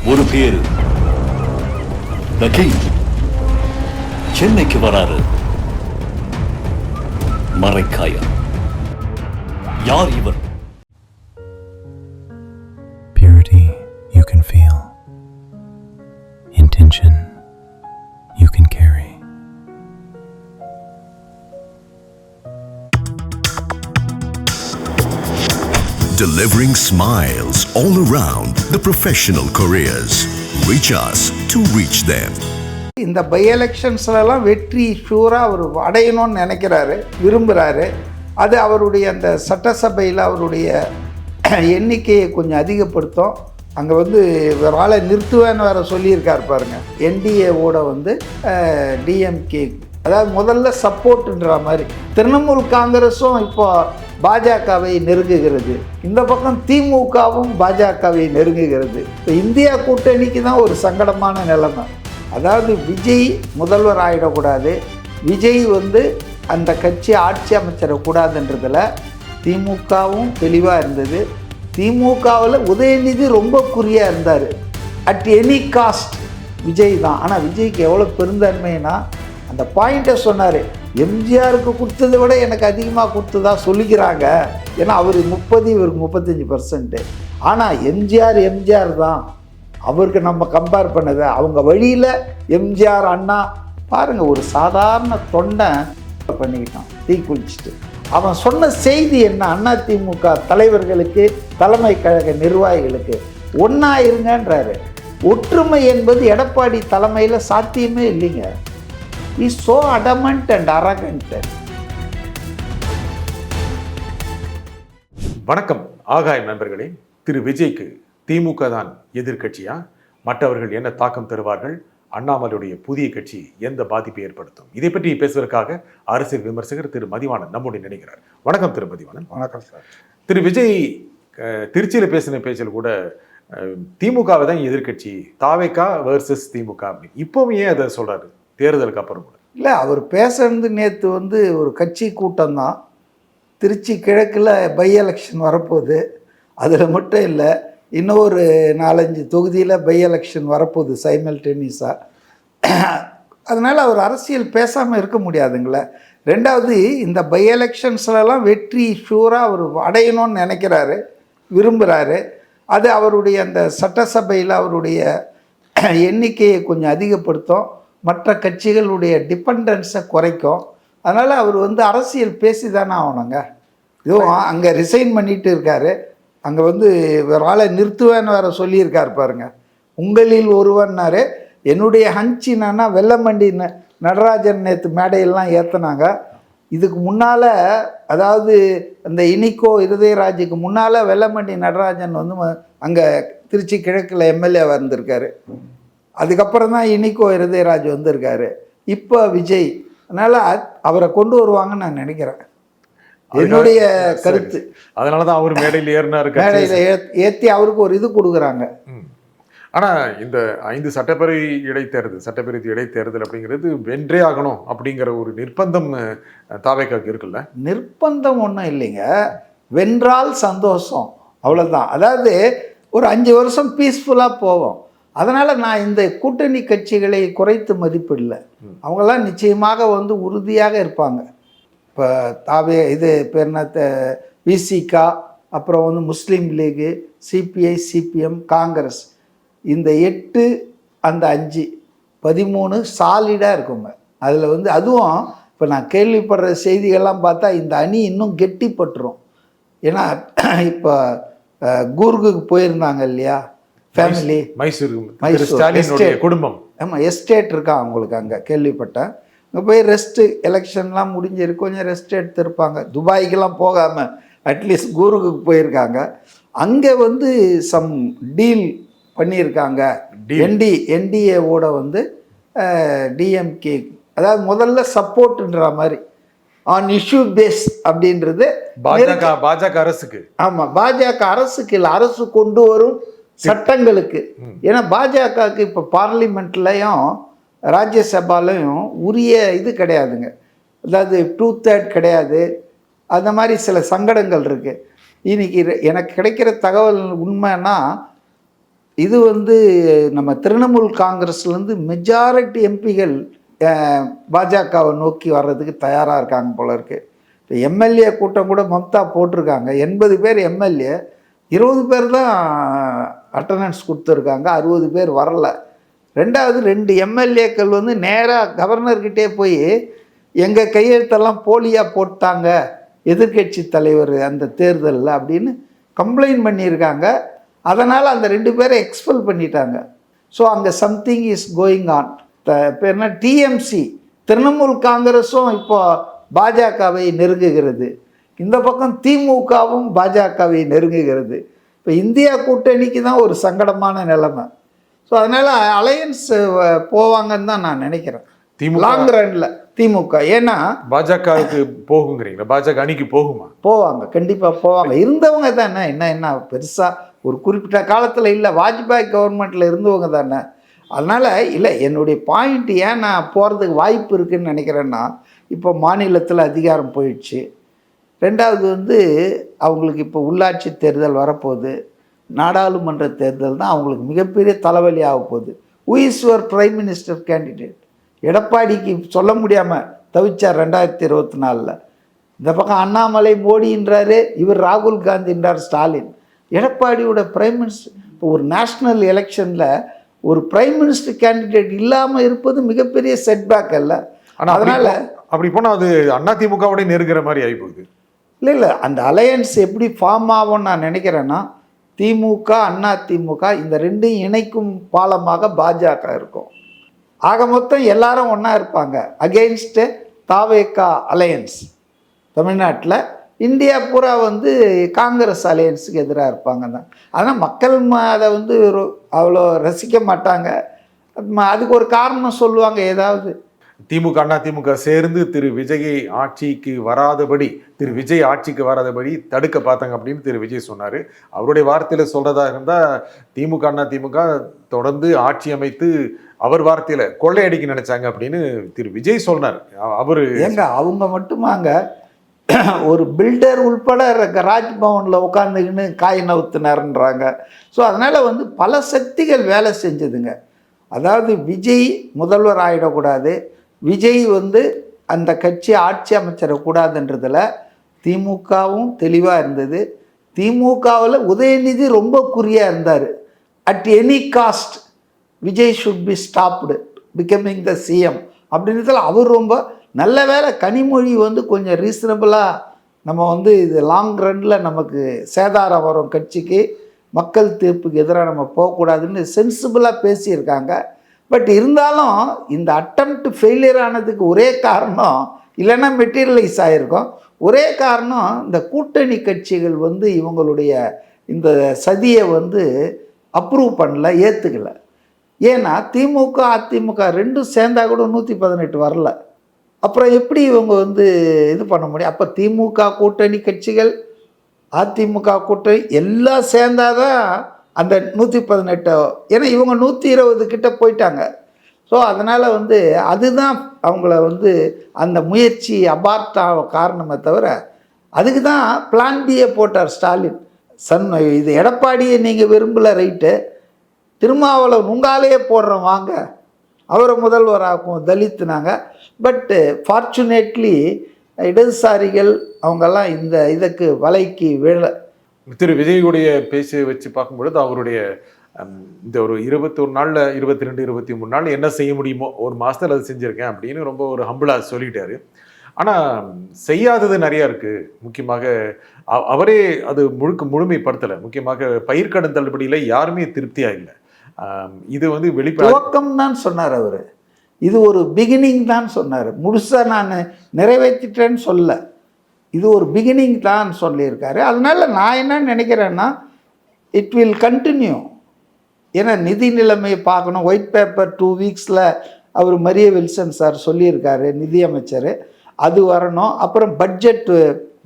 ஒரு பேரு The King சென்னைக்கு வராரு. மறைக்காயா யார் இவர்? Purity you can feel. Intention you can carry. Delivering smiles all around the professional careers. Reach us to reach them. இந்த by எலெக்ஷன்ஸ்லாம் வெற்றி ஷூராக அவர் அடையணும்னு நினைக்கிறாரு, விரும்புகிறாரு. அது அவருடைய அந்த சட்டசபையில் அவருடைய எண்ணிக்கையை கொஞ்சம் அதிகப்படுத்தும். அங்கே வந்து ஒரு ஆளை நிறுத்துவேன்னு வேறு சொல்லியிருக்கார் பாருங்க. என்டிஏவோட வந்து டிஎம்கே, அதாவது முதல்ல சப்போர்ட்டுன்ற மாதிரி. திரிணாமுல் காங்கிரஸும் இப்போ பாஜகவை நெருங்குகிறது, இந்த பக்கம் திமுகவும் பாஜகவை நெருங்குகிறது. இப்போ இந்தியா கூட்டணிக்கு தான் ஒரு சங்கடமான நிலைமை. அதாவது விஜய் முதல்வர் ஆகிடக்கூடாது, விஜய் வந்து அந்த கட்சி ஆட்சி அமைச்சிடக்கூடாதுன்றதில் திமுகவும் தெளிவாக இருந்தது. திமுகவில் உதயநிதி ரொம்ப குறியாக இருந்தார். அட் எனி காஸ்ட் விஜய் தான். ஆனால் விஜய்க்கு எவ்வளோ பெருந்தன்மைனா அந்த பாயிண்ட்டை சொன்னார். எம்ஜிஆருக்கு கொடுத்ததை விட எனக்கு அதிகமாக கொடுத்ததா சொல்லிக்கிறாங்க. ஏன்னா அவர் 30, இவருக்கு 35%. ஆனால் எம்ஜிஆர் தான். அவருக்கு நம்ம கம்பேர் பண்ணதை அவங்க வழியில் எம்ஜிஆர் அண்ணா பாருங்கள், ஒரு சாதாரண தொண்டை பண்ணிக்கிட்டான் தீ குளிச்சுட்டு. அவன் சொன்ன செய்தி என்ன? அண்ணா திமுக தலைவர்களுக்கு, தலைமை கழக நிர்வாகிகளுக்கு ஒன்றா இருங்கன்றாரு. ஒற்றுமை என்பது எடப்பாடி தலைமையில் சாத்தியமே இல்லைங்க. Is so adamant and arrogant. வணக்கம் ஆகாயம் நண்பர்களே. திரு விஜய்க்கு திமுக தான் எதிர்கட்சியா? மற்றவர்கள் என்ன தாக்கம் தருவார்கள்? அண்ணாமலையுடைய புதிய கட்சி எந்த பாதிப்பை ஏற்படுத்தும்? இதை பற்றி பேசுவதற்காக அரசியல் விமர்சகர் திரு மதிவாணன் நம்முடைய நினைக்கிறார். வணக்கம் திரு மதிவாணன். வணக்கம் சார். திரு விஜய் திருச்சியில் பேசின பேச்சில் கூட திமுகவை தான் எதிர்கட்சி, தாவேகா வர்சஸ் திமுக அப்படி. இப்போவும் ஏன் அதை சொல்றாரு தேர்தலுக்கு அப்புறம் கூட? இல்லை, அவர் பேசுறது நேற்று வந்து ஒரு கட்சி கூட்டம் தான். திருச்சி கிழக்கில் பை எலெக்ஷன் வரப்போகுது. அதில் மட்டும் இல்லை, இன்னும் ஒரு 4-5 தொகுதியில் பை எலெக்ஷன் வரப்போகுது சைமல்டேனியஸாக. அதனால் அவர் அரசியல் பேசாமல் இருக்க முடியாதுங்களே. ரெண்டாவது, இந்த பை எலெக்ஷன்ஸ்லாம் வெற்றி ஷூராக அவர் அடையணும்னு நினைக்கிறாரு, விரும்புகிறாரு. அது அவருடைய அந்த சட்டசபையில் அவருடைய எண்ணிக்கையை கொஞ்சம் அதிகப்படுத்தும், மற்ற கட்சிகளுடைய டிபெண்டன்ஸை குறைக்கும். அதனால் அவர் வந்து அரசியல் பேசி தானே ஆகணுங்க. இதுவும் அங்கே ரிசைன் பண்ணிட்டு இருக்காரு. அங்கே வந்து ஒரு ஆளை நிறுத்துவேன்னு வேறு சொல்லியிருக்கார் பாருங்க. உங்களில் ஒருவன்னாரு. என்னுடைய ஹஞ்சினா வெள்ளமண்டி நடராஜன் நேற்று மேடையெல்லாம் ஏற்றுனாங்க. இதுக்கு முன்னால், அதாவது அந்த இனிக்கோ இருதயராஜுக்கு முன்னால் வெள்ளமண்டி நடராஜன் வந்து அங்கே திருச்சி கிழக்கில் எம்எல்ஏ வந்திருக்காரு. அதுக்கப்புறம் தான் இனிக்கோ இருதயராஜ் வந்திருக்காரு. இப்போ விஜய். அதனால் அவரை கொண்டு வருவாங்கன்னு நான் நினைக்கிறேன், என்னுடைய கருத்து. அதனால தான் அவர் மேடையில் ஏறினாரு. மேடையில் ஏற்றி அவருக்கு ஒரு இது கொடுக்குறாங்க. ஆனால் இந்த 5 சட்டப்பேரவை இடைத்தேர்தல் அப்படிங்கிறது வென்றே ஆகணும் அப்படிங்கிற ஒரு நிர்பந்தம் தாவேக்காவுக்கு இருக்குல்ல? நிர்பந்தம் ஒன்றும் இல்லைங்க, வென்றால் சந்தோஷம், அவ்வளோதான். அதாவது ஒரு 5 வருஷம் பீஸ்ஃபுல்லாக போவோம். அதனால் நான் இந்த கூட்டணி கட்சிகளை குறைத்து மதிப்பிடல. அவங்களாம் நிச்சயமாக வந்து உறுதியாக இருப்பாங்க. இப்போ இது பேர் என்ன, விசிகா, அப்புறம் வந்து முஸ்லீம் லீகு, சிபிஐ, சிபிஎம், காங்கிரஸ், இந்த 8 அந்த 5 13 சாலிடாக இருக்குங்க. அதில் வந்து அதுவும் இப்போ நான் கேள்விப்படுற செய்திகள்லாம் பார்த்தா இந்த அணி இன்னும் கெட்டிப்பட்டுரும். ஏன்னா இப்போ கூர்குக்கு போயிருந்தாங்க இல்லையா ஃபேமிலி, மைசூர் குடும்பம். ஆமாம், எஸ்டேட் இருக்கான் அவங்களுக்கு அங்கே, கேள்விப்பட்டேன். அங்கே போய் ரெஸ்ட்டு, எலெக்ஷன்லாம் முடிஞ்சிருக்கு, கொஞ்சம் ரெஸ்ட் எடுத்துருப்பாங்க. துபாய்க்கெல்லாம் போகாமல் அட்லீஸ்ட் கூர்குக்கு போயிருக்காங்க. அங்கே வந்து சம் டீல் பண்ணியிருக்காங்க என்டிஏவோட வந்து டிஎம்கே, அதாவது முதல்ல சப்போர்ட்டுன்ற மாதிரி ஆன் இஷ்யூ பேஸ் அப்படின்றது பாஜக அரசுக்கு. ஆமாம், பாஜக அரசுக்கு இல்லை, அரசு கொண்டு வரும் சட்டங்களுக்கு. ஏன்னா பாஜகவுக்கு இப்போ பார்லிமெண்ட்லையும் ராஜ்யசபாலையும் உரிய இது கிடையாதுங்க. அதாவது 2/3 கிடையாது. அந்த மாதிரி சில சங்கடங்கள் இருக்குது. இன்னைக்கு எனக்கு கிடைக்கிற தகவல் உண்மைன்னா இது வந்து நம்ம திரிணாமுல் காங்கிரஸ்லேருந்து மெஜாரிட்டி எம்பிகள் பாஜகவை நோக்கி வர்றதுக்கு தயாராக இருக்காங்க போல இருக்குது. இப்போ எம்எல்ஏ கூட்டம் கூட மம்தா போட்டிருக்காங்க. 80 பேர் எம்எல்ஏ, 20 பேர் தான் அட்டண்டன்ஸ் கொடுத்துருக்காங்க, 60 பேர் வரல. ரெண்டாவது 2 எம்எல்ஏக்கள் வந்து நேராக கவர்னர்கிட்டே போய் எங்கள் கையெழுத்தெல்லாம் போலியாக போட்டாங்க எதிர்கட்சி தலைவர் அந்த தேர்தலில் அப்படின்னு கம்ப்ளைண்ட் பண்ணியிருக்காங்க. அதனால் அந்த 2 பேரை எக்ஸ்பெல் பண்ணிட்டாங்க. ஸோ அங்கே சம்திங் இஸ் கோயிங் ஆன். இப்போ என்ன, டிஎம்சி திரிணாமுல் காங்கிரஸும் இப்போ பாஜகவை நெருங்குகிறது, இந்த பக்கம் திமுகவும் பாஜகவை நெருங்குகிறது. இப்போ இந்தியா கூட்டணிக்கு தான் ஒரு சங்கடமான நிலைமை. ஸோ அதனால் அலையன்ஸ் போவாங்கன்னு தான் நான் நினைக்கிறேன் லாங் ரன்ல திமுக. ஏன்னா பாஜகவுக்கு போகுங்கிறீங்களா? பாஜக அணிக்கு போகுமா? போவாங்க, கண்டிப்பாக போவாங்க. இருந்தவங்க தானே, என்ன பெருசாக ஒரு குறிப்பிட்ட காலத்தில் இல்லை, வாஜ்பாய் கவர்மெண்ட்டில் இருந்தவங்க தானே. அதனால் இல்லை, என்னுடைய பாயிண்ட் ஏன் நான் போகிறதுக்கு வாய்ப்பு இருக்குதுன்னு நினைக்கிறேன்னா, இப்போ மாநிலத்தில் அதிகாரம் போயிடுச்சு. ரெண்டாவது வந்து அவங்களுக்கு இப்போ உள்ளாட்சி தேர்தல் வரப்போகுது, நாடாளுமன்ற தேர்தல் தான் அவங்களுக்கு மிகப்பெரிய தலைவலி ஆக போகுது. Who is your prime minister candidate? எடப்பாடிக்கு சொல்ல முடியாமல் தவிச்சார் 2024. இந்த பக்கம் அண்ணாமலை மோடின்றாரு, இவர் ராகுல் காந்தின்றார் ஸ்டாலின். எடப்பாடியோட பிரைம் மினிஸ்டர் இப்போ ஒரு நேஷ்னல் எலெக்ஷனில் ஒரு பிரைம் மினிஸ்டர் கேண்டிடேட் இல்லாமல் இருப்பது மிகப்பெரிய செட்பேக் அல்ல. ஆனால் அதனால் அப்படி போனால் அது அதிமுகவோட நெருங்குற மாதிரி ஆகிப்போகுது. இல்லை, அந்த அலையன்ஸ் எப்படி ஃபார்ம் ஆகும்னு நான் நினைக்கிறேன்னா, திமுக அதிமுக இந்த ரெண்டையும் இணைக்கும் பாலமாக பாஜக இருக்கும். ஆக மொத்தம் எல்லாரும் ஒன்றா இருப்பாங்க அகெயின்ஸ்டு தாவேகா அலையன்ஸ். தமிழ்நாட்டில் இந்தியா பூரா வந்து காங்கிரஸ் அலையன்ஸுக்கு எதிராக இருப்பாங்க தான். ஆனால் மக்கள் அதை வந்து அவ்வளோ ரசிக்க மாட்டாங்க. அதுக்கு ஒரு காரணம் சொல்லுவாங்க ஏதாவது. திமுக அதிமுக சேர்ந்து திரு விஜய் ஆட்சிக்கு வராதபடி தடுக்க பார்த்தாங்க அப்படின்னு திரு விஜய் சொன்னார். அவருடைய வார்த்தையில் சொல்கிறதா இருந்தால் திமுக அதிமுக தொடர்ந்து ஆட்சி அமைத்து அவர் வார்த்தையில் கொள்ளையடிக்க நினைச்சாங்க அப்படின்னு திரு விஜய் சொன்னார். அவர் ஏங்க அவங்க மட்டுமாங்க, ஒரு பில்டர் உள்பட ராஜ்பவனில் உட்காந்துக்கின்னு காய் நவுத்தினார்ன்றாங்க. ஸோ அதனால் வந்து பல சக்திகள் வேலை செஞ்சதுங்க. அதாவது விஜய் முதல்வர் ஆகிடக்கூடாது, விஜய் வந்து அந்த கட்சி ஆட்சி அமைச்சிடக்கூடாதுன்றதில் திமுகவும் தெளிவாக இருந்தது. திமுகவில் உதயநிதி ரொம்ப குறியாக இருந்தார். At any cost Vijay should be stopped becoming the CM அப்படின்றதுல அவர் ரொம்ப நல்ல வேலை. கனிமொழி வந்து கொஞ்சம் ரீசனபிளாக நம்ம வந்து இது லாங் ரன்னில் நமக்கு சேதாரம் வரும் கட்சிக்கு, மக்கள் தீர்ப்புக்கு எதிராக நம்ம போகக்கூடாதுன்னு சென்சிபிளாக பேசியிருக்காங்க. பட் இருந்தாலும் இந்த அட்டம்ப்ட் ஃபெயிலியர் ஆனதுக்கு ஒரே காரணம், இல்லைன்னா மெட்டீரியலைஸ் ஆகிருக்கும், ஒரே காரணம் இந்த கூட்டணி கட்சிகள் வந்து இவங்களுடைய இந்த சதியை வந்து அப்ரூவ் பண்ணல, ஏற்றுக்கலை. ஏன்னா திமுக அதிமுக ரெண்டும் சேர்ந்தா கூட 118 வரல. அப்புறம் எப்படி இவங்க வந்து இது பண்ண முடியும்? அப்போ திமுக கூட்டணி கட்சிகள் அதிமுக கூட்டணி எல்லாம் சேர்ந்தாதான் அந்த 118, ஏன்னா இவங்க 120 கிட்ட போயிட்டாங்க. ஸோ அதனால் வந்து அதுதான் அவங்கள வந்து அந்த முயற்சி அபார்ட் ஆக காரணமே தவிர, அதுக்கு தான் பிளான் பியை போட்டார் ஸ்டாலின். இது எடப்பாடியை நீங்கள் விரும்பலை, ரைட்டு, திருமாவளவன் உங்காலேயே போடுறோம் வாங்க, அவரை முதல்வராக்கும் தலித்துனாங்க. பட்டு ஃபார்ச்சுனேட்லி இடதுசாரிகள் அவங்கெல்லாம் இந்த இதுக்கு வலைக்கு விழ. திரு விஜயுடைய பேச்சை வச்சு பார்க்கும்பொழுது அவருடைய இந்த ஒரு 21 நாளில் 22 23 நாள் என்ன செய்ய முடியுமோ ஒரு மாதத்தில் அது செஞ்சுருக்கேன் அப்படின்னு ரொம்ப ஒரு ஹம்பிளாக சொல்லிட்டாரு. ஆனால் செய்யாதது நிறையா இருக்குது. முக்கியமாக அவரே அது முழுமைப்படுத்தலை. முக்கியமாக பயிர்க்கடன் தள்ளுபடியில் யாருமே திருப்தியாக இல்லை. இது வந்து துவக்கம் தான் சொன்னார் அவர், இது ஒரு பிகினிங் தான் சொன்னார். முழுசாக நான் நிறைவேற்றிட்டேன்னு சொல்ல, இது ஒரு பிகினிங் தான் சொல்லியிருக்காரு. அதனால் நான் என்ன நினைக்கிறேன்னா, இட் வில் கண்டினியூ. ஏன்னா நிதி நிலைமையை பார்க்கணும். ஒயிட் பேப்பர் 2 வீக்ஸில் அவர் மரிய வில்சன் சார் சொல்லியிருக்காரு, நிதியமைச்சர், அது வரணும். அப்புறம் பட்ஜெட்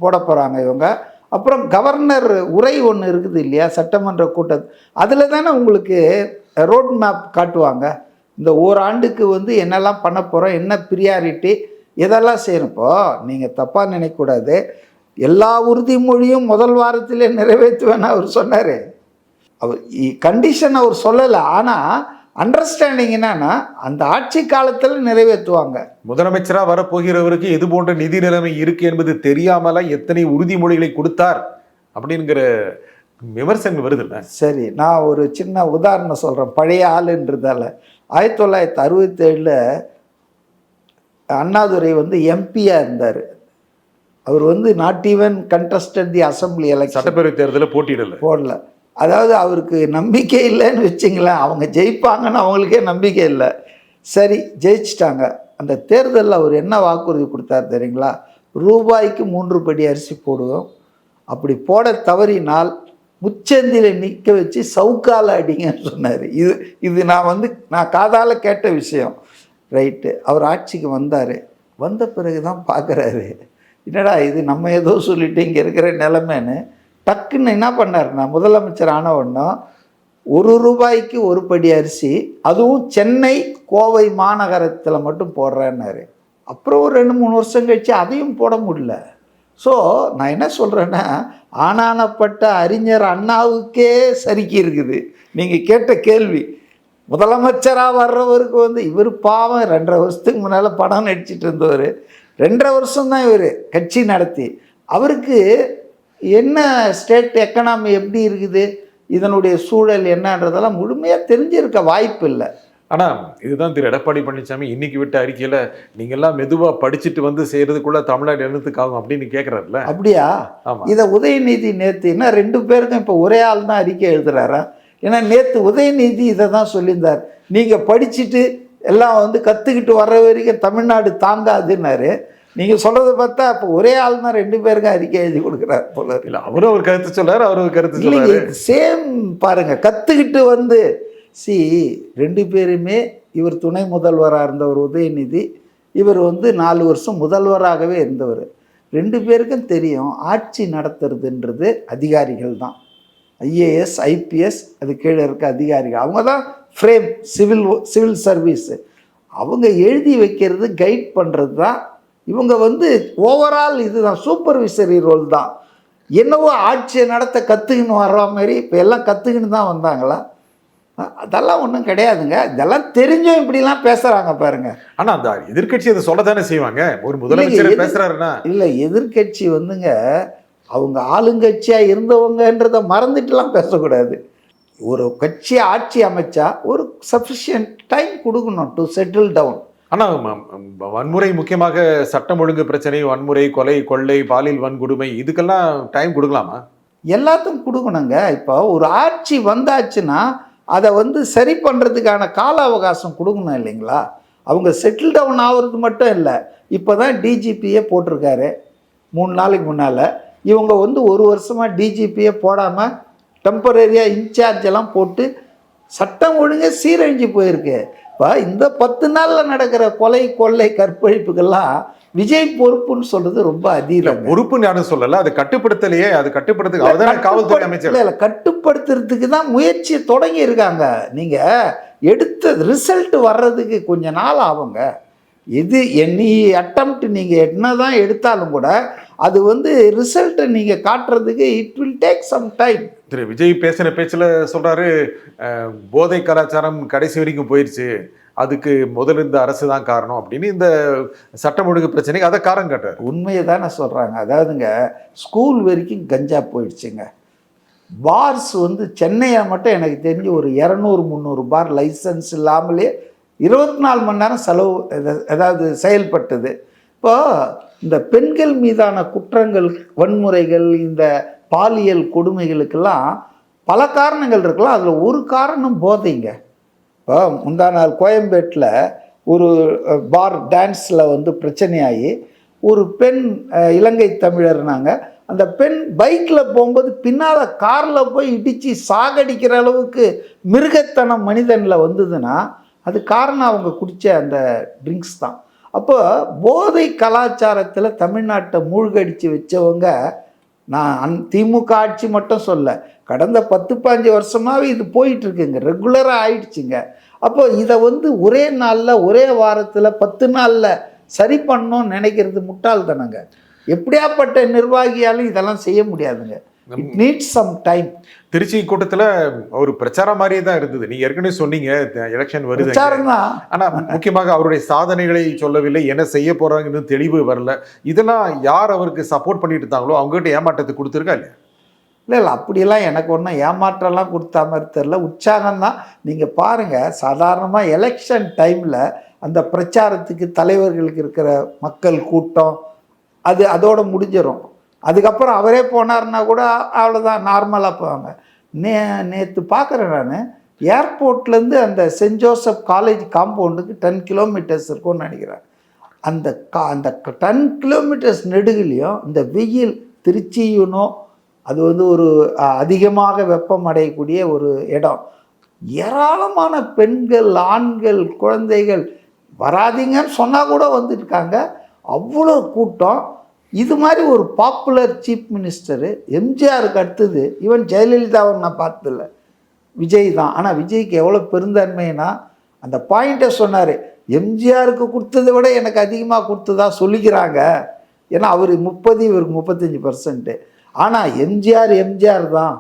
போட போகிறாங்க இவங்க. அப்புறம் கவர்னர் உரை ஒன்று இருக்குது இல்லையா, சட்டமன்ற கூட்டத்தில், அதில் தானே உங்களுக்கு ரோட் மேப் காட்டுவாங்க. இந்த ஓராண்டுக்கு வந்து என்னெல்லாம் பண்ண போகிறோம், என்ன ப்ரியாரிட்டி, இதெல்லாம் செய்யணுப்போ. நீங்கள் தப்பாக நினைக்கக்கூடாது, எல்லா உறுதிமொழியும் முதல் வாரத்திலே நிறைவேற்றுவேன்னு அவர் சொன்னார். அவர் கண்டிஷன் அவர் சொல்லலை, ஆனால் அண்டர்ஸ்டாண்டிங் என்னன்னா அந்த ஆட்சி காலத்தில் நிறைவேற்றுவாங்க. முதலமைச்சராக வரப்போகிறவருக்கு இது போன்ற நிதி நிலைமை இருக்கு என்பது தெரியாமல எத்தனை உறுதிமொழிகளை கொடுத்தார் அப்படிங்கிற விமர்சனம் வருதுல்ல. சரி, நான் ஒரு சின்ன உதாரணம் சொல்கிறேன். பழைய ஆளுன்றதால 1967 அண்ணாதுரை வந்து எம்பியாக இருந்தார். அவர் வந்து not even contested the assembly election, சட்டப்பேரவை தேர்தலில் போடல. அதாவது அவருக்கு நம்பிக்கை இல்லைன்னு வச்சிங்களேன். அவங்க ஜெயிப்பாங்கன்னு அவங்களுக்கே நம்பிக்கை இல்லை. சரி, ஜெயிச்சிட்டாங்க. அந்த தேர்தலில் அவர் என்ன வாக்குறுதி கொடுத்தார் தெரியுங்களா? ரூபாய்க்கு 3 படி அரிசி போடுவோம், அப்படி போட தவறினால் முச்சந்தியில் நிற்க வச்சு சவுக்கால அடிங்கன்னு சொன்னார். இது நான் காதால் கேட்ட விஷயம். ரைட்டு. அவர் ஆட்சிக்கு வந்தார். வந்த பிறகு தான் பார்க்குறாரு, என்னடா இது நம்ம ஏதோ சொல்லிட்டு இங்கே இருக்கிற நிலைமைன்னு. டக்குன்னு என்ன பண்ணாருன்னா, முதலமைச்சர் ஆன உடனே 1 ரூபாய்க்கு 1 படி அரிசி, அதுவும் சென்னை கோவை மாநகரத்தில் மட்டும் போடுறேன்னாரு. அப்புறம் ஒரு 2-3 வருஷம் கழிச்சு அதையும் போட முடியல. ஸோ நான் என்ன சொல்கிறேன்னா, ஆனானப்பட்ட அறிஞர் அண்ணாவுக்கே சறுக்கி இருக்குது. நீங்கள் கேட்ட கேள்வி, முதலமைச்சராக வர்றவருக்கு வந்து இவர் பாவம் 2.5 வருஷத்துக்கு முன்னால் படம் நடிச்சிட்டு இருந்தவர். 2.5 வருஷம்தான் இவர் கட்சி நடத்தி. அவருக்கு என்ன ஸ்டேட் எக்கனாமி எப்படி இருக்குது, இதனுடைய சூழல் என்னன்றதெல்லாம் முழுமையாக தெரிஞ்சிருக்க வாய்ப்பு இல்லை. ஆனால் இதுதான் திரு எடப்பாடி பழனிசாமி இன்னைக்கு விட்ட அறிக்கையில் நீங்கள்லாம் மெதுவாக படிச்சுட்டு வந்து செய்கிறதுக்குள்ள தமிழ்நாடு என்னத்துக்காகும் அப்படின்னு கேட்குறாருல. அப்படியா? இதை உதயநிதி நேற்று என்ன 2 பேருக்கும் இப்போ ஒரே ஆள் தான் அறிக்கை எழுதுறாரா? ஏன்னா நேற்று உதயநிதி இதை தான் சொல்லியிருந்தார், நீங்கள் படிச்சுட்டு எல்லாம் வந்து கற்றுக்கிட்டு வர்ற வரைக்கும் தமிழ்நாடு தாங்காதுன்னாரு. நீங்கள் சொல்கிறத பார்த்தா இப்போ ஒரே ஆள் தான் 2 பேருக்கும் அறிக்கை எழுதி கொடுக்குறாரு போல. இல்லை, அவரும் ஒரு கருத்து சொல்லார், அவரும் ஒரு கருத்து சொல்லாரு. சேம் பாருங்கள், கற்றுக்கிட்டு வந்து 2 பேருமே, இவர் துணை முதல்வராக இருந்தவர் உதயநிதி, இவர் வந்து 4 வருஷம் முதல்வராகவே இருந்தவர். 2 பேருக்கும் தெரியும் ஆட்சி நடத்துறதுன்றது அதிகாரிகள் தான். ஐஏஎஸ் ஐபிஎஸ் அது கீழே இருக்க அதிகாரிகள், அவங்க தான் ஃப்ரேம் சிவில் சர்வீஸு. அவங்க எழுதி வைக்கிறது கைட் பண்ணுறது தான். இவங்க வந்து ஓவரால் இதுதான் சூப்பர்விசரி ரோல் தான். என்னவோ ஆட்சியை நடத்த கற்றுக்கின்னு வர்ற மாதிரி இப்போ எல்லாம் கற்றுக்கின்னு தான் வந்தாங்களா? அதெல்லாம் ஒன்றும் கிடையாதுங்க. இதெல்லாம் தெரிஞ்சும் இப்படிலாம் பேசுகிறாங்க பாருங்க. ஆனால் அந்த எதிர்கட்சி அதை சொல்ல தானே செய்வாங்க. ஒரு முதலமைச்சர் பேசுகிறாருன்னா இல்லை, எதிர்கட்சி வந்துங்க அவங்க ஆளுங்கட்சியாக இருந்தவங்கன்றதை மறந்துட்டுலாம் பேசக்கூடாது. ஒரு கட்சி ஆட்சி அமைச்சா ஒரு சஃபிஷியன்ட் டைம் கொடுக்கணும் டு செட்டில் டவுன். ஆனால் வன்முறை, முக்கியமாக சட்டம் ஒழுங்கு பிரச்சனை, வன்முறை, கொலை, கொள்ளை, பாலியல் வன்கொடுமை, இதுக்கெல்லாம் டைம் கொடுக்கலாமா? எல்லாத்துக்கும் கொடுக்கணுங்க. இப்போ ஒரு ஆட்சி வந்தாச்சுன்னா அதை வந்து சரி பண்ணுறதுக்கான கால அவகாசம் கொடுக்கணும் இல்லைங்களா? அவங்க செட்டில் டவுன் ஆகிறது மட்டும் இல்லை. இப்போ தான் டிஜிபியே போட்டிருக்காரு 3 நாளைக்கு முன்னால். இவங்க வந்து 1 வருஷமாக டிஜிபியே போடாமல் டெம்பரரியாக இன்சார்ஜ் எல்லாம் போட்டு சட்டம் ஒழுங்கு சீரழிஞ்சு போயிருக்கு. இப்போ இந்த 10 நாளில் நடக்கிற கொலை, கொள்ளை, கற்பழிப்புக்கெல்லாம் விஜய் பொறுப்புன்னு சொல்றது ரொம்ப அதிகம். பொறுப்புன்னு யாரும் சொல்லல, அது கட்டுப்படுத்தலையே. அது கட்டுப்படுத்த காவல்துறை அமைச்சர் இல்லை, கட்டுப்படுத்துறதுக்கு தான் முயற்சி தொடங்கி இருக்காங்க. நீங்க எடுத்த ரிசல்ட் வர்றதுக்கு கொஞ்ச நாள் ஆகுங்க. இது நீ அட்டம்ப்ட் நீங்க என்னதான் எடுத்தாலும் கூட அது வந்து ரிசல்ட்டை நீங்க காட்டுறதுக்கு it will take some time. திரு விஜய் பேசின பேச்சில் சொல்றாரு, போதை கலாச்சாரம் கடைசி வரைக்கும் போயிடுச்சு, அதுக்கு முதல்ல இந்த அரசு தான் காரணம் அப்படின்னு. இந்த சட்டம் ஒழுங்கு பிரச்சனைக்கு அதை காரணம் காட்டுறாரு. உண்மையை தானே சொல்கிறாங்க. அதாவதுங்க ஸ்கூல் வரைக்கும் கஞ்சா போயிடுச்சுங்க. பார்ஸ் வந்து சென்னையை மட்டும் எனக்கு தெரிஞ்சு ஒரு 200-300 பார் லைசன்ஸ் இல்லாமலே 24 மணி நேரம் செலவு அதாவது செயல்பட்டது. இப்போ இந்த பெண்கள் மீதான குற்றங்கள், வன்முறைகள், இந்த பாலியல் கொடுமைகளுக்கெல்லாம் பல காரணங்கள் இருக்கலாம். அதில் ஒரு காரணம் போதைங்க. இப்போ முந்தா நாள் கோயம்பேட்டில் ஒரு பார் டான்ஸில் வந்து பிரச்சனையாகி ஒரு பெண் இலங்கை தமிழர்னாங்க. அந்த பெண் பைக்கில் போகும்போது பின்னால் காரில் போய் இடித்து சாகடிக்கிற அளவுக்கு மிருகத்தனம் மனிதனில் வந்ததுன்னா அது காரணம் அவங்க குடித்த அந்த ட்ரிங்க்ஸ் தான். அப்போ போதை கலாச்சாரத்தில் தமிழ்நாட்டை மூழ்கடித்து வச்சவங்க, நான் திமுக ஆட்சி மட்டும் சொல்ல, கடந்த 10-15 வருஷமாகவே இது போயிட்டுருக்குங்க, ரெகுலராக ஆயிடுச்சுங்க. அப்போ இதை வந்து ஒரே நாளில், ஒரே வாரத்தில், 10 நாளில் சரி பண்ணணும்னு நினைக்கிறது முட்டாள்தானங்க. எப்படியாப்பட்ட நிர்வாகியாலும் இதெல்லாம் செய்ய முடியாதுங்க. It needs some time. Trichy கூட்டத்துல ஒரு பிரச்சாரம் மாதிரியே தான் இருந்தது. நீங்க ஏற்கனவே சொன்னீங்க எலெக்ஷன் வருது, பிரச்சாரம் தான். ஆனா முக்கியமாக அவருடைய சாதனைகளை சொல்லவில்லை, என்ன செய்ய போறாங்கன்னு தெளிவு வரல. இதெல்லாம் யார் அவருக்கு சப்போர்ட் பண்ணிட்டு இருந்தாங்களோ அவங்ககிட்ட ஏமாற்றத்தை கொடுத்துருக்கா இல்லையா? இல்லை அப்படியெல்லாம் எனக்கு ஒன்றும் ஏமாற்றம்லாம் கொடுத்தா மாதிரி தெரில, உற்சாகம்தான். நீங்கள் பாருங்கள், சாதாரணமாக எலெக்ஷன் டைமில் அந்த பிரச்சாரத்துக்கு தலைவர்களுக்கு இருக்கிற மக்கள் கூட்டம் அதோட முடிஞ்சிடும். அதுக்கப்புறம் அவரே போனார்னா கூட அவ்வளோதான், நார்மலாக போவாங்க. நேற்று பார்க்குறேன் நான், ஏர்போர்ட்லேருந்து அந்த சென்ட் ஜோசப் காலேஜ் காம்பவுண்டுக்கு 10 கிலோமீட்டர்ஸ் இருக்கும்னு நினைக்கிறேன். அந்த 10 கிலோமீட்டர்ஸ் நெடுகிலையும் இந்த வெயில், திருச்சியுனோ அது ஒரு அதிகமாக வெப்பம் அடையக்கூடிய ஒரு இடம். ஏராளமான பெண்கள், ஆண்கள், குழந்தைகள் வராதிங்கன்னு சொன்னால் கூட வந்துருக்காங்க. அவ்வளோ கூட்டம். இது மாதிரி ஒரு பாப்புலர் சீஃப் மினிஸ்டரு எம்ஜிஆருக்கு அடுத்தது, ஈவன் ஜெயலலிதாவை நான் பார்த்ததில்ல, விஜய் தான். ஆனால் விஜய்க்கு எவ்வளோ பெருந்தன்மைனா அந்த பாயிண்ட்டை சொன்னார், எம்ஜிஆருக்கு கொடுத்ததை விட எனக்கு அதிகமாக கொடுத்ததா சொல்லிக்கிறாங்க. ஏன்னா அவர் 30, இவருக்கு 35%. ஆனால் எம்ஜிஆர் தான்.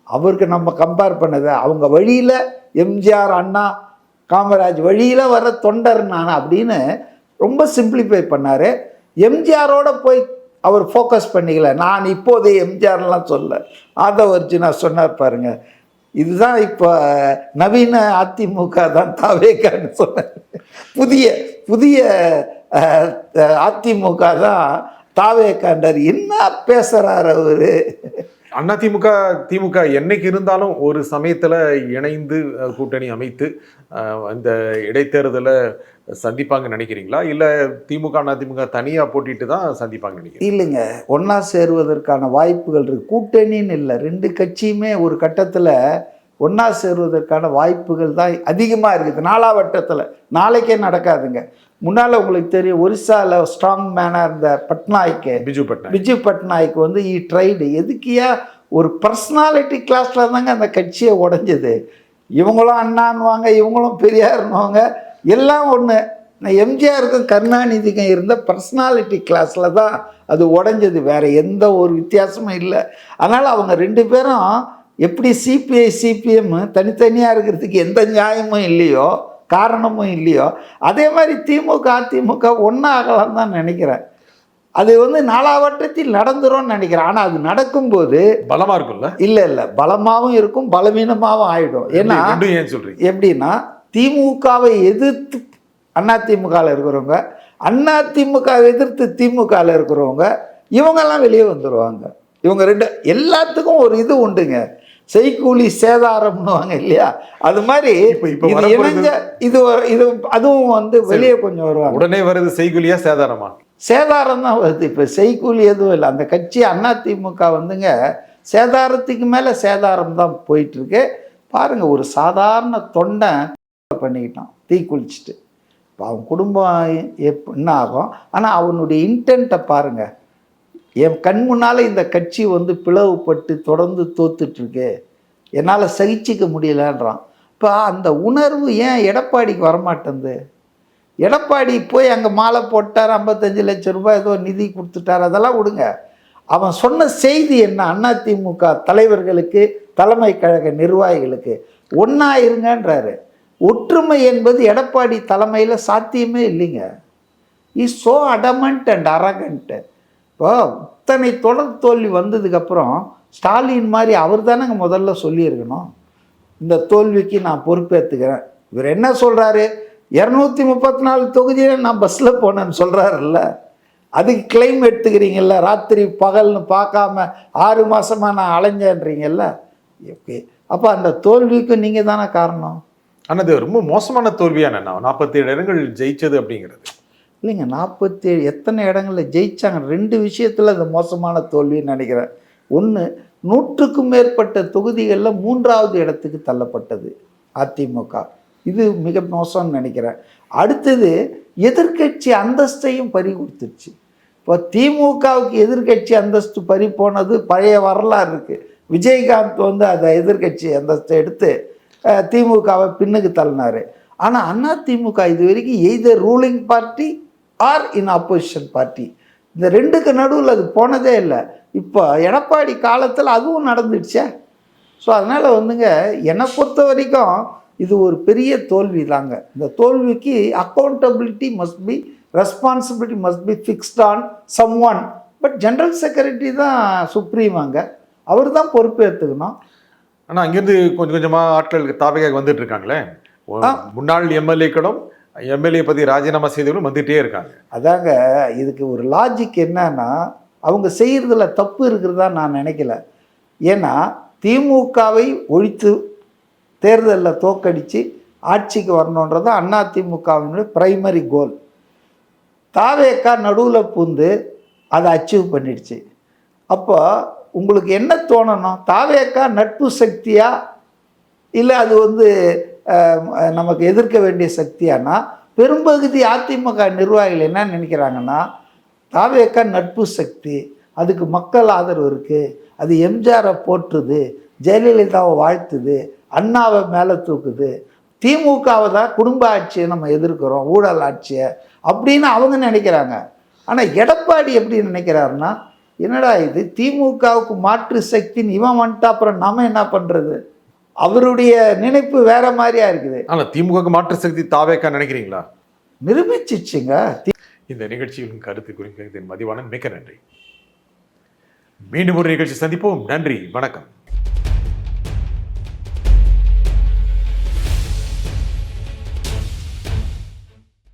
அவருக்கு நம்ம கம்பேர் பண்ணதை அவங்க வழியில் எம்ஜிஆர், அண்ணா, காமராஜ் வழியில் வர தொண்டர் நான் அப்படின்னு ரொம்ப சிம்பிளிஃபை பண்ணார். எம்ஜிஆரோட போய் அவர் ஃபோக்கஸ் பண்ணிக்கல. நான் இப்போதே எம்ஜிஆர்லாம் சொல்ல, ஆதவர்ஜுனா சொன்னார் பாருங்க, இதுதான் இப்போ நவீன அதிமுக தான் தாவேக்கான்னு சொன்னார். புதிய அதிமுக தான் தாவேக்காண்டார். என்ன பேசுகிறார் அவர்? திமுக என்னைக்கு இருந்தாலும் ஒரு சமயத்துல இணைந்து கூட்டணி அமைத்து இந்த இடைத்தேர்தலை சந்திப்பாங்க நினைக்கிறீங்களா, இல்ல திமுக அதிமுக தனியா போட்டிட்டு தான் சந்திப்பாங்க நினைக்கிறீங்க? இல்லைங்க, ஒன்னா சேருவதற்கான வாய்ப்புகள் இருக்கு. கூட்டணின்னு இல்லை, 2 கட்சியுமே ஒரு கட்டத்துல ஒன்னா சேருவதற்கான வாய்ப்புகள் தான் அதிகமா இருக்குது. 4ஆம் வட்டத்துல நாளைக்கே நடக்காதுங்க. முன்னால் உங்களுக்கு தெரியும், ஒரிசாவில் ஸ்ட்ராங் மேனாக இருந்த பட்நாயக்கு, பிஜு பட்நாயக் ட்ரைடு எதுக்கியா ஒரு பர்சனாலிட்டி கிளாஸில் தாங்க அந்த கட்சியை உடைஞ்சது. இவங்களும் அண்ணான்னுவாங்க, இவங்களும் பெரியார்னுவாங்க, எல்லாம் ஒன்று. எம்ஜிஆருக்கும் கருணாநிதிக்கும் இருந்த பர்சனாலிட்டி கிளாஸில் தான் அது உடைஞ்சது, வேறு எந்த ஒரு வித்தியாசமும் இல்லை. அதனால் அவங்க 2 பேரும் எப்படி சிபிஐ சிபிஎம் தனித்தனியாக இருக்கிறதுக்கு எந்த நியாயமும் இல்லையோ, காரணமும் இல்லையோ, அதே மாதிரி திமுக அதிமுக ஒன்றா ஆகலாம் தான் நினைக்கிறேன். அது 4ஆம் வட்டத்தில் நடந்துரும்னு நினைக்கிறேன். ஆனால் அது நடக்கும்போது பலமாக இருக்கும்ல? இல்லை, பலமாகவும் இருக்கும், பலவீனமாகவும் ஆகிடும். ஏன்னா ஏன் சொல்கிறீங்க? எப்படின்னா, திமுகவை எதிர்த்து அதிமுகவில் இருக்கிறவங்க, அதிமுகவை எதிர்த்து திமுகவில் இருக்கிறவங்க, இவங்கெல்லாம் வெளியே வந்துடுவாங்க. இவங்க 2 எல்லாத்துக்கும் ஒரு இது உண்டுங்க, செய்கூலி சேதாரம்னுவாங்க இல்லையா, அது மாதிரி இது அதுவும் வெளியே கொஞ்சம் வருவாங்க. உடனே வருது செய்கூலியா சேதாரமா? சேதாரம் தான் வருது. இப்போ செய்கூலி எதுவும் இல்லை. அந்த கட்சி அதிமுக சேதாரத்துக்கு மேலே சேதாரம் தான் போயிட்டுருக்கு. பாருங்கள், ஒரு சாதாரண தொண்டை பண்ணிக்கிட்டான் தீ குளிச்சுட்டு. இப்போ அவன் குடும்பம் என்ன ஆகும்? ஆனால் அவனுடைய இன்டென்ட்டை பாருங்கள். என் கண் முன்னால் இந்த கட்சி பிளவுபட்டு தொடர்ந்து தோத்துட்ருக்கு, என்னால் சகிச்சிக்க முடியலன்றான். இப்போ அந்த உணர்வு ஏன் எடப்பாடிக்கு வரமாட்டேங்குது? எடப்பாடி போய் அங்கே மாலை போட்டார், 55 லட்சம் ரூபாய் ஏதோ நிதி கொடுத்துட்டார், அதெல்லாம் விடுங்க. அவன் சொன்ன செய்தி என்ன? அதிமுக தலைவர்களுக்கு, தலைமை கழக நிர்வாகிகளுக்கு ஒன்றா இருங்கன்றாரு. ஒற்றுமை என்பது எடப்பாடி தலைமையில் சாத்தியமே இல்லைங்க. Is so adamant and arrogant. இப்போ இத்தனை தொடர் தோல்வி வந்ததுக்கப்புறம் ஸ்டாலின் மாதிரி அவர் தானேங்க முதல்ல சொல்லியிருக்கணும், இந்த தோல்விக்கு நான் பொறுப்பேற்றுக்கிறேன். இவர் என்ன சொல்கிறாரு? 234 தொகுதியில் நான் பஸ்ஸில் போனேன்னு சொல்கிறாருல்ல, அதுக்கு கிளைம் எடுத்துக்கிறீங்கல்ல. ராத்திரி பகல்னு பார்க்காம 6 மாதமாக நான் அலைஞ்சேன்றீங்கல்ல. ஓகே, அப்போ அந்த தோல்விக்கு நீங்கள் தானே காரணம். ஆனால் அது ரொம்ப மோசமான தோல்வியான 47 இடங்கள் ஜெயிச்சது அப்படிங்கிறது இல்லைங்க. 47 எத்தனை இடங்களில் ஜெயிச்சாங்க? 2 விஷயத்தில் அது மோசமான தோல்வின்னு நினைக்கிறேன். ஒன்று, 100க்கும் மேற்பட்ட தொகுதிகளில் 3ஆவது இடத்துக்கு தள்ளப்பட்டது அதிமுக. இது மிக மோசம்னு நினைக்கிறேன். அடுத்தது, எதிர்கட்சி அந்தஸ்தையும் பறி கொடுத்துருச்சு. இப்போ திமுகவுக்கு எதிர்கட்சி அந்தஸ்து பறி போனது பழைய வரலாறு இருக்குது. விஜயகாந்த் அதை எதிர்கட்சி அந்தஸ்தை எடுத்து திமுகவை பின்னுக்கு தள்ளினார். ஆனால் அதிமுக இது வரைக்கும் எய்தர் ரூலிங் பார்ட்டி ஆர் இன் ஆப்போசிஷன் பார்ட்டி. இந்த ரெண்டுக்கு நடுவில் அது போனதே இல்லை. இப்போ எடப்பாடி காலத்தில் அதுவும் நடந்துடுச்சே. ஸோ அதனால் வந்துங்க, என்னை பொறுத்த வரைக்கும் இது ஒரு பெரிய தோல்வி தாங்க. இந்த தோல்விக்கு accountability must be, responsibility must be fixed on someone. But general secretary தான் சுப்ரீமாங்க, அவர் தான் பொறுப்பேற்றுக்கணும். ஆனால் அங்கேருந்து கொஞ்சம் கொஞ்சமாக ஆட்கள் தாவேக்காக்கு வந்துட்டு இருக்காங்களே, முன்னாள் எம்எல்ஏக்களும் எம்எல்ஏ பற்றி ராஜினாமா செய்தவர்களும் வந்துகிட்டே இருக்காங்க. அதாங்க, இதுக்கு ஒரு லாஜிக் என்னன்னா, அவங்க செய்கிறதுல தப்பு இருக்கிறதா நான் நினைக்கல. ஏன்னா திமுகவை ஒழித்து தேர்தலில் தோக்கடித்து ஆட்சிக்கு வரணுன்றது அண்ணா திமுகவினுடைய பிரைமரி கோல். தாவேக்கா நடுவில் பூந்து அதை அச்சீவ் பண்ணிடுச்சு. அப்போ உங்களுக்கு என்ன தோணணும்? தாவேக்கா நட்பு சக்தியா இல்லை அது வந்து நமக்கு எதிர்க்க வேண்டிய சக்தியானா? பெரும்பகுதி அதிமுக நிர்வாகிகள் என்ன நினைக்கிறாங்கன்னா, தாவேக்கா நட்பு சக்தி, அதுக்கு மக்கள் ஆதரவு இருக்குது, அது எம்ஜிஆரை போற்றுது, ஜெயலலிதாவை வாழ்த்துது, அண்ணாவை மேலே தூக்குது, திமுகவை தான் குடும்ப ஆட்சியை நம்ம எதிர்க்கிறோம், ஊழல் ஆட்சியை அப்படின்னு அவங்க நினைக்கிறாங்க. ஆனால் எடப்பாடி எப்படி நினைக்கிறாருன்னா, என்னடா இது திமுகவுக்கு மாற்று சக்தின்னு இவன் வந்துட்டா அப்புறம் நம்ம என்ன பண்ணுறது? அவருடைய நினைப்பு வேற மாதிரியா இருக்குது. ஆனால் திமுக மாற்று சக்தி தாவேக்கா நினைக்கிறீங்களா? நிரூபிச்சிச்சுங்க. இந்த நிகழ்ச்சியின் கருத்து குறித்து மதிவான மிக்க நன்றி. மீண்டும் ஒரு நிகழ்ச்சி சந்திப்போம். நன்றி, வணக்கம்.